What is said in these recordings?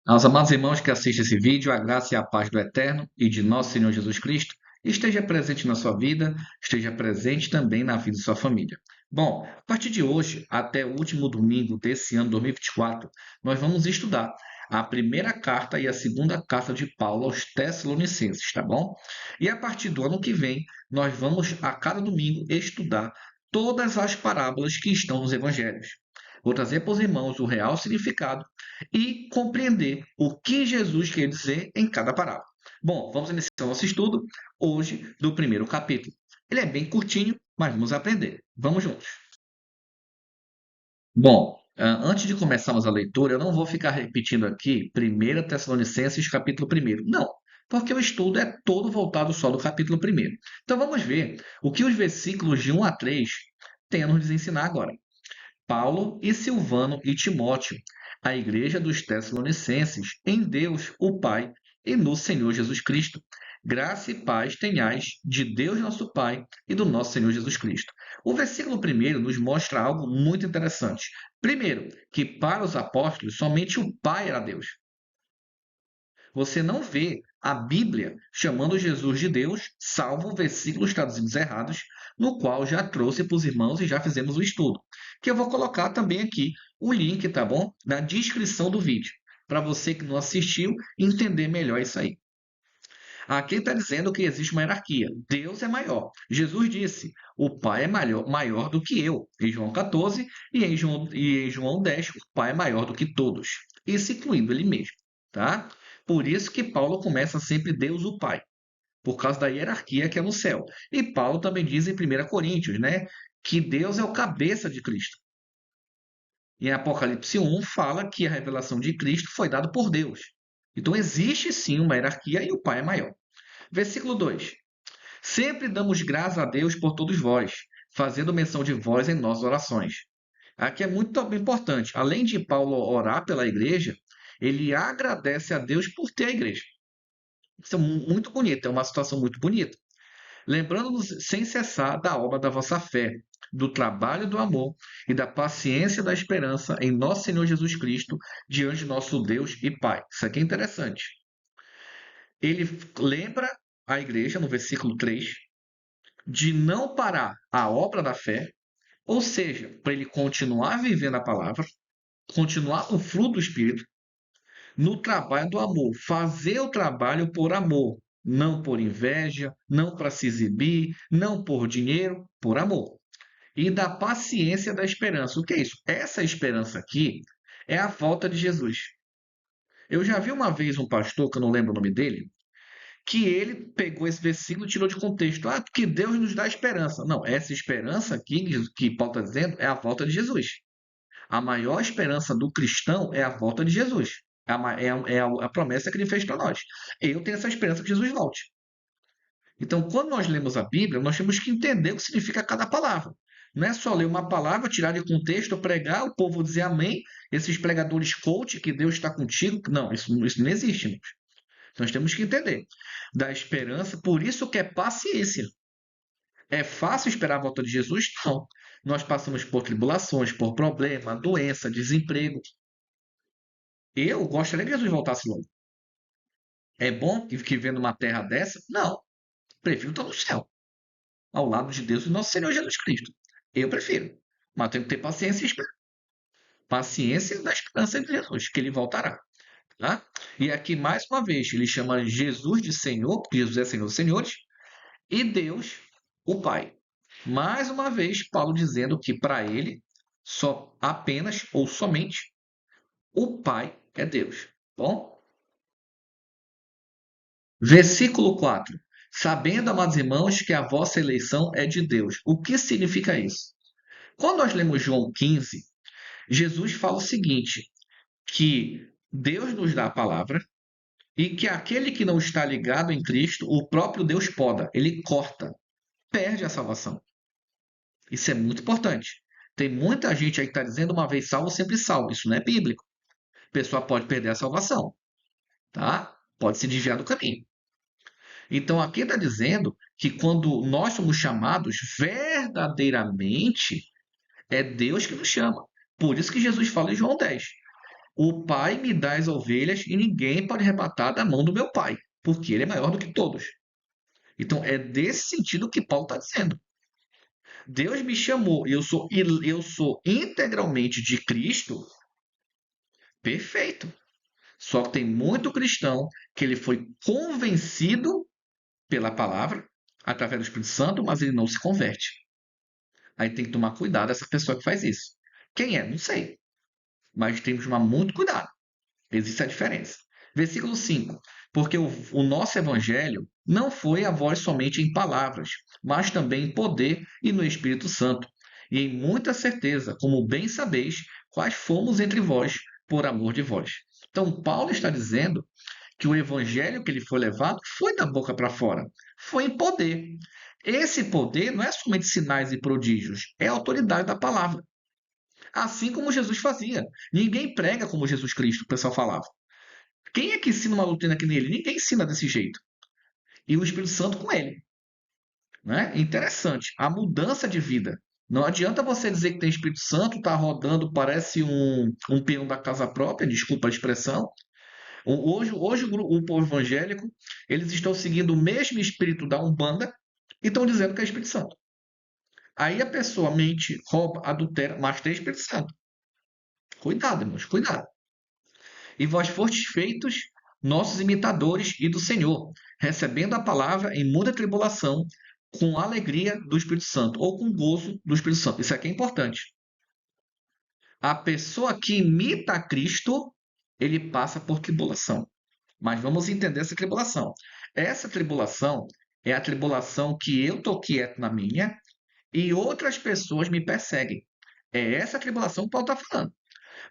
Aos amados irmãos que assistem esse vídeo, a graça e a paz do Eterno e de nosso Senhor Jesus Cristo esteja presente na sua vida, esteja presente também na vida de sua família. Bom, a partir de hoje, até o último domingo desse ano 2024, nós vamos estudar a primeira carta e a segunda carta de Paulo aos Tessalonicenses, tá bom? E a partir do ano que vem, nós vamos a cada domingo estudar todas as parábolas que estão nos evangelhos. Vou trazer para os irmãos o real significado e compreender o que Jesus quer dizer em cada parábola. Bom, vamos iniciar nosso estudo hoje do primeiro capítulo. Ele é bem curtinho, mas vamos aprender. Vamos juntos. Bom, antes de começarmos a leitura, eu não vou ficar repetindo aqui 1 Tessalonicenses capítulo 1. Não, porque o estudo é todo voltado só do capítulo 1. Então vamos ver o que os versículos de 1 a 3 têm a nos ensinar agora. Paulo e Silvano e Timóteo, a igreja dos Tessalonicenses, em Deus, o Pai, e no Senhor Jesus Cristo. Graça e paz tenhais de Deus nosso Pai e do nosso Senhor Jesus Cristo. O versículo 1 nos mostra algo muito interessante. Primeiro, que para os apóstolos somente o Pai era Deus. Você não vê a Bíblia chamando Jesus de Deus, salvo versículos traduzidos errados, no qual já trouxe para os irmãos e já fizemos o estudo. Que eu vou colocar também aqui o link, tá bom? Na descrição do vídeo, para você que não assistiu entender melhor isso aí. Aqui está dizendo que existe uma hierarquia. Deus é maior. Jesus disse: o Pai é maior do que eu, em João 14, e em João 10, o Pai é maior do que todos. Isso incluindo ele mesmo. Tá? Por isso que Paulo começa sempre Deus o Pai, por causa da hierarquia que é no céu. E Paulo também diz em 1 Coríntios, né, que Deus é o cabeça de Cristo. Em Apocalipse 1 fala que a revelação de Cristo foi dada por Deus. Então existe sim uma hierarquia e o Pai é maior. Versículo 2. Sempre damos graças a Deus por todos vós, fazendo menção de vós em nossas orações. Aqui é muito importante. Além de Paulo orar pela igreja, ele agradece a Deus por ter a igreja. Isso é muito bonito, é uma situação muito bonita. Lembrando-nos sem cessar da obra da vossa fé, do trabalho do amor e da paciência da esperança em nosso Senhor Jesus Cristo, diante de nosso Deus e Pai. Isso aqui é interessante. Ele lembra a igreja, no versículo 3, de não parar a obra da fé, ou seja, para ele continuar vivendo a palavra, continuar no fruto do Espírito, no trabalho do amor, fazer o trabalho por amor, não por inveja, não para se exibir, não por dinheiro, por amor. E da paciência da esperança. O que é isso? Essa esperança aqui é a volta de Jesus. Eu já vi uma vez um pastor, que eu não lembro o nome dele, que ele pegou esse versículo e tirou de contexto. Ah, porque Deus nos dá esperança. Não, essa esperança aqui que Paulo está dizendo é a volta de Jesus. A maior esperança do cristão é a volta de Jesus. É a promessa que ele fez para nós. Eu tenho essa esperança que Jesus volte. Então, quando nós lemos a Bíblia, nós temos que entender o que significa cada palavra. Não é só ler uma palavra, tirar de contexto, pregar, o povo dizer amém, esses pregadores coach, que Deus está contigo. Não, isso não existe, irmãos. Nós temos que entender da esperança, por isso que é paciência. É fácil esperar a volta de Jesus? Não. Nós passamos por tribulações, por problema, doença, desemprego. Eu gostaria que Jesus voltasse logo. É bom que vendo uma terra dessa? Não. Prefiro estar no céu, ao lado de Deus e nosso Senhor Jesus Cristo. Eu prefiro. Mas tenho que ter paciência e esperar. Paciência da esperança de Jesus, que ele voltará. Tá? E aqui, mais uma vez, ele chama Jesus de Senhor, porque Jesus é Senhor dos Senhores, e Deus, o Pai. Mais uma vez, Paulo dizendo que para ele, só apenas ou somente, o Pai é Deus. Bom? Versículo 4. Sabendo, amados irmãos, que a vossa eleição é de Deus. O que significa isso? Quando nós lemos João 15, Jesus fala o seguinte, que Deus nos dá a palavra e que aquele que não está ligado em Cristo, o próprio Deus poda, ele corta, perde a salvação. Isso é muito importante. Tem muita gente aí que está dizendo uma vez salvo, sempre salvo. Isso não é bíblico. A pessoa pode perder a salvação, tá? Pode se desviar do caminho. Então aqui está dizendo que quando nós somos chamados verdadeiramente, é Deus que nos chama. Por isso que Jesus fala em João 10. O Pai me dá as ovelhas e ninguém pode arrebatar da mão do meu Pai, porque ele é maior do que todos. Então, é desse sentido que Paulo está dizendo. Deus me chamou e eu sou integralmente de Cristo, perfeito. Só que tem muito cristão que ele foi convencido pela palavra, através do Espírito Santo, mas ele não se converte. Aí tem que tomar cuidado essa pessoa que faz isso. Quem é? Não sei. Mas temos que tomar muito cuidado. Existe a diferença. Versículo 5. Porque o nosso evangelho não foi a voz somente em palavras, mas também em poder e no Espírito Santo, e em muita certeza, como bem sabeis, quais fomos entre vós por amor de vós. Então, Paulo está dizendo que o evangelho que ele foi levado foi da boca para fora, foi em poder. Esse poder não é somente sinais e prodígios, é a autoridade da palavra. Assim como Jesus fazia. Ninguém prega como Jesus Cristo, o pessoal falava. Quem é que ensina uma doutrina que nele? Ninguém ensina desse jeito. E o Espírito Santo com ele. Né? Interessante. A mudança de vida. Não adianta você dizer que tem Espírito Santo, está rodando, parece um peão da casa própria, desculpa a expressão. Hoje o povo evangélico, eles estão seguindo o mesmo espírito da Umbanda e estão dizendo que é Espírito Santo. Aí a pessoa mente, rouba, adultera, mas tem Espírito Santo. Cuidado, irmãos, cuidado. E vós fostes feitos nossos imitadores e do Senhor, recebendo a palavra em muita tribulação, com alegria do Espírito Santo, ou com gozo do Espírito Santo. Isso aqui é importante. A pessoa que imita a Cristo, ele passa por tribulação. Mas vamos entender essa tribulação. Essa tribulação é a tribulação que eu estou quieto na minha e outras pessoas me perseguem. É essa tribulação que Paulo está falando.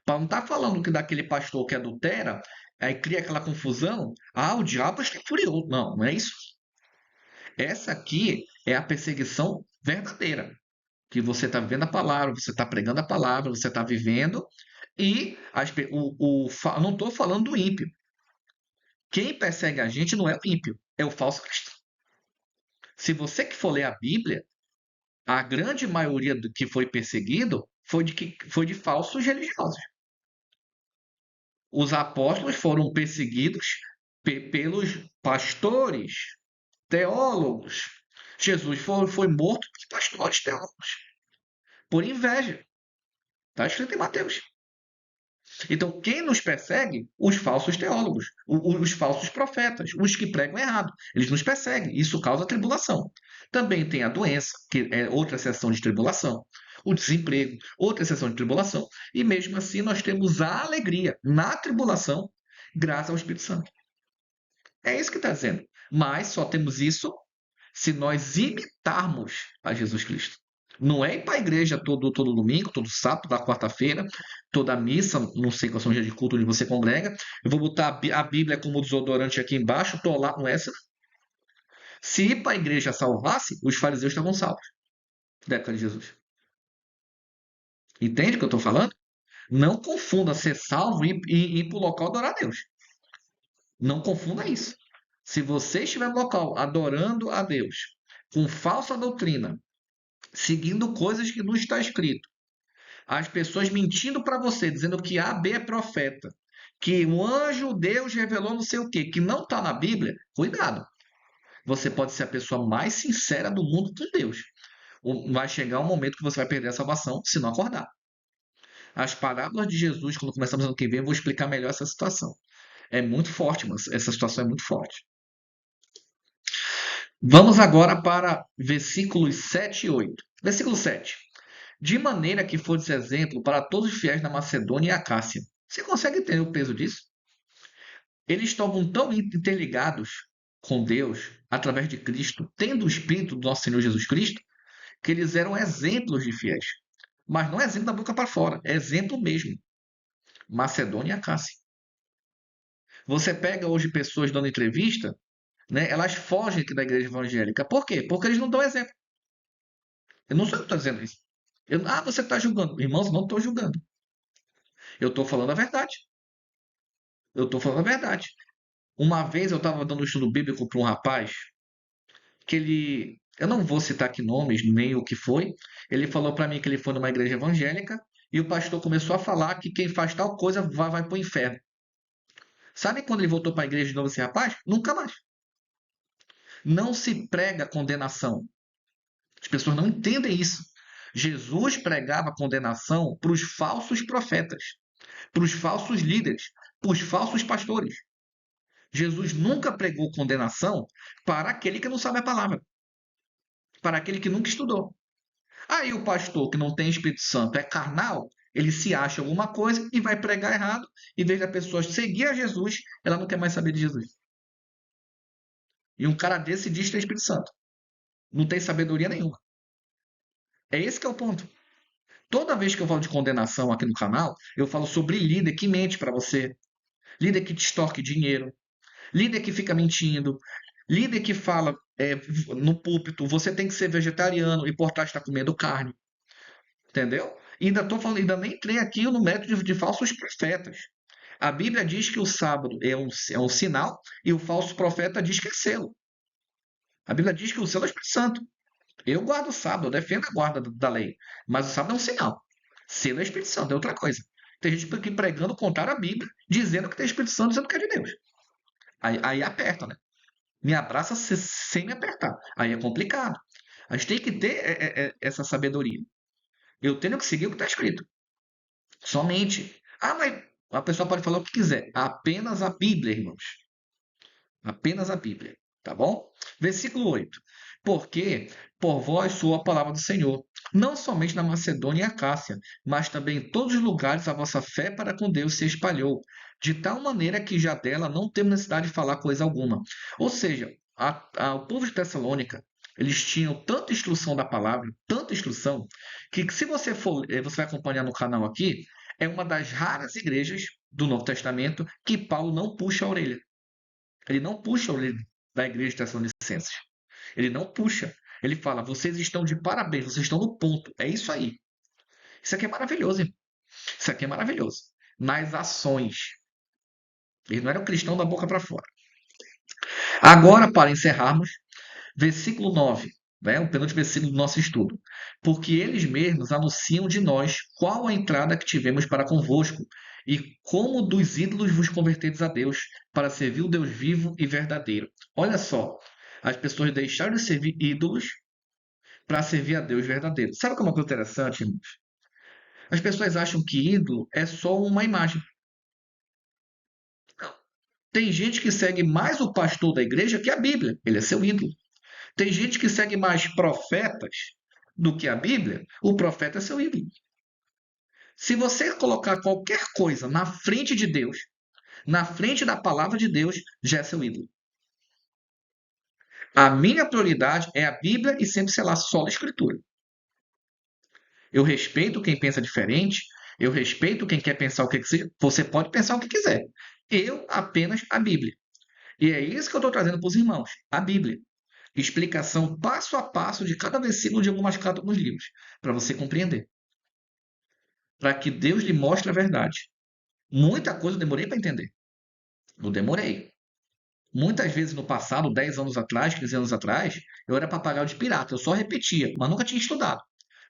Paulo não está falando que daquele pastor que adultera, aí cria aquela confusão. Ah, o diabo está furioso. Não, não é isso. Essa aqui é a perseguição verdadeira. Que você está vivendo a palavra, você está pregando a palavra, você está vivendo. E não estou falando do ímpio. Quem persegue a gente não é o ímpio, é o falso cristão. Se você que for ler a Bíblia, a grande maioria do que foi perseguido foi de falsos religiosos. Os apóstolos foram perseguidos pelos pastores, teólogos. Jesus foi morto por pastores teólogos, por inveja. Está escrito em Mateus. Então, quem nos persegue? Os falsos teólogos, os falsos profetas, os que pregam errado. Eles nos perseguem. Isso causa tribulação. Também tem a doença, que é outra seção de tribulação. O desemprego, outra seção de tribulação. E mesmo assim, nós temos a alegria na tribulação, graças ao Espírito Santo. É isso que está dizendo. Mas só temos isso se nós imitarmos a Jesus Cristo. Não é ir para a igreja todo domingo, todo sábado, toda quarta-feira, toda missa, não sei qual são os dias de culto onde você congrega. Eu vou botar a Bíblia como desodorante aqui embaixo, estou lá, não é essa. Se ir para a igreja salvasse, os fariseus estavam salvos da época de Jesus. Entende o que eu estou falando? Não confunda ser salvo e ir para o local adorar a Deus. Não confunda isso. Se você estiver no local adorando a Deus com falsa doutrina, seguindo coisas que não está escrito, as pessoas mentindo para você, dizendo que A, B é profeta, que o anjo Deus revelou não sei o quê, que não está na Bíblia, cuidado. Você pode ser a pessoa mais sincera do mundo com Deus. Vai chegar um momento que você vai perder a salvação se não acordar. As parábolas de Jesus, quando começamos ano que vem, eu vou explicar melhor essa situação. É muito forte, mas essa situação é muito forte. Vamos agora para versículos 7 e 8. Versículo 7. De maneira que fosse exemplo para todos os fiéis na Macedônia e Acácia. Você consegue entender o peso disso? Eles estavam tão interligados com Deus, através de Cristo, tendo o Espírito do nosso Senhor Jesus Cristo, que eles eram exemplos de fiéis. Mas não é exemplo da boca para fora, é exemplo mesmo. Macedônia e Acácia. Você pega hoje pessoas dando entrevista, né, elas fogem aqui da igreja evangélica. Por quê? Porque eles não dão exemplo. Eu não sou eu que estou dizendo isso. Você está julgando. Irmãos, não estou julgando. Eu estou falando a verdade. Eu estou falando a verdade. Uma vez eu estava dando um estudo bíblico para um rapaz que eu não vou citar aqui nomes nem o que foi. Ele falou para mim que ele foi numa igreja evangélica E o pastor começou a falar que quem faz tal coisa vai para o inferno. Sabe quando ele voltou para a igreja de novo, esse rapaz? Nunca mais. Não se prega condenação. As pessoas não entendem isso. Jesus pregava condenação para os falsos profetas, para os falsos líderes, para os falsos pastores. Jesus nunca pregou condenação para aquele que não sabe a palavra, para aquele que nunca estudou. Aí o pastor que não tem Espírito Santo é carnal, ele se acha alguma coisa e vai pregar errado, em vez da pessoa seguir a Jesus, ela não quer mais saber de Jesus. E um cara desse diz que tem Espírito Santo. Não tem sabedoria nenhuma. É esse que é o ponto. Toda vez que eu falo de condenação aqui no canal, eu falo sobre líder que mente para você, líder que te extorque dinheiro, líder que fica mentindo, líder que fala no púlpito, você tem que ser vegetariano e por trás está comendo carne. Entendeu? E ainda tô falando, ainda nem entrei aqui no método de falsos profetas. A Bíblia diz que o sábado é um sinal e o falso profeta diz que é selo. A Bíblia diz que o selo é o Espírito Santo. Eu guardo o sábado, eu defendo a guarda da lei. Mas o sábado é um sinal. Selo é Espírito Santo, é outra coisa. Tem gente aqui pregando o contrário à Bíblia, dizendo que tem Espírito Santo, dizendo que é de Deus. Aí aperta, né? Me abraça sem me apertar. Aí é complicado. A gente tem que ter essa sabedoria. Eu tenho que seguir o que está escrito. Somente. Ah, mas a pessoa pode falar o que quiser. Apenas a Bíblia, irmãos. Apenas a Bíblia. Tá bom? Versículo 8. Porque por vós soou a palavra do Senhor, não somente na Macedônia e Acácia, mas também em todos os lugares a vossa fé para com Deus se espalhou, de tal maneira que já dela não temos necessidade de falar coisa alguma. Ou seja, o povo de Tessalônica, eles tinham tanta instrução da palavra, tanta instrução, que se você for, você vai acompanhar no canal aqui, é uma das raras igrejas do Novo Testamento que Paulo não puxa a orelha. Ele não puxa a orelha da igreja de Tessalonicenses. Ele não puxa. Ele fala: vocês estão de parabéns, vocês estão no ponto. É isso aí. Isso aqui é maravilhoso, irmão. Isso aqui é maravilhoso. Nas ações. Eles não eram cristãos da boca para fora. Agora, para encerrarmos, versículo 9, né, o penúltimo versículo do nosso estudo. Porque eles mesmos anunciam de nós qual a entrada que tivemos para convosco, e como dos ídolos vos convertedes a Deus, para servir o Deus vivo e verdadeiro. Olha só, as pessoas deixaram de servir ídolos para servir a Deus verdadeiro. Sabe o que é uma coisa interessante, irmãos? As pessoas acham que ídolo é só uma imagem. Não. Tem gente que segue mais o pastor da igreja que a Bíblia. Ele é seu ídolo. Tem gente que segue mais profetas do que a Bíblia. O profeta é seu ídolo. Se você colocar qualquer coisa na frente de Deus, na frente da palavra de Deus, já é seu ídolo. A minha prioridade é a Bíblia e sempre, sei lá, só a Escritura. Eu respeito quem pensa diferente, eu respeito quem quer pensar o que seja. Você pode pensar o que quiser. Eu apenas a Bíblia. E é isso que eu estou trazendo para os irmãos, a Bíblia. Explicação passo a passo de cada versículo de algumas cartas nos livros, para você compreender. Para que Deus lhe mostre a verdade. Muita coisa eu demorei para entender. Eu demorei. Muitas vezes no passado, 10 anos atrás, 15 anos atrás, eu era papagaio de pirata, eu só repetia, mas nunca tinha estudado.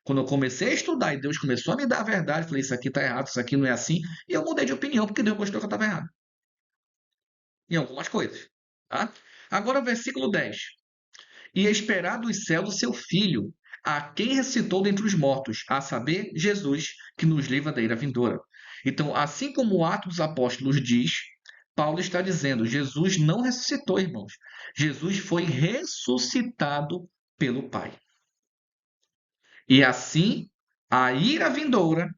Quando eu comecei a estudar e Deus começou a me dar a verdade, eu falei, isso aqui está errado, isso aqui não é assim, e eu mudei de opinião porque Deus mostrou que eu estava errado. Em algumas coisas. Tá? Agora o versículo 10. E esperar dos céus o seu Filho, a quem ressuscitou dentre os mortos, a saber, Jesus, que nos livra da ira vindoura. Então, assim como o Atos dos Apóstolos diz, Paulo está dizendo, Jesus não ressuscitou, irmãos. Jesus foi ressuscitado pelo Pai. E assim, a ira vindoura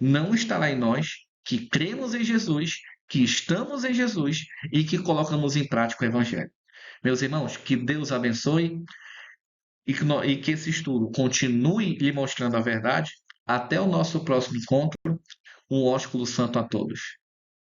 não estará em nós, que cremos em Jesus, que estamos em Jesus e que colocamos em prática o Evangelho. Meus irmãos, que Deus abençoe e que esse estudo continue lhe mostrando a verdade. Até o nosso próximo encontro. Um ósculo santo a todos.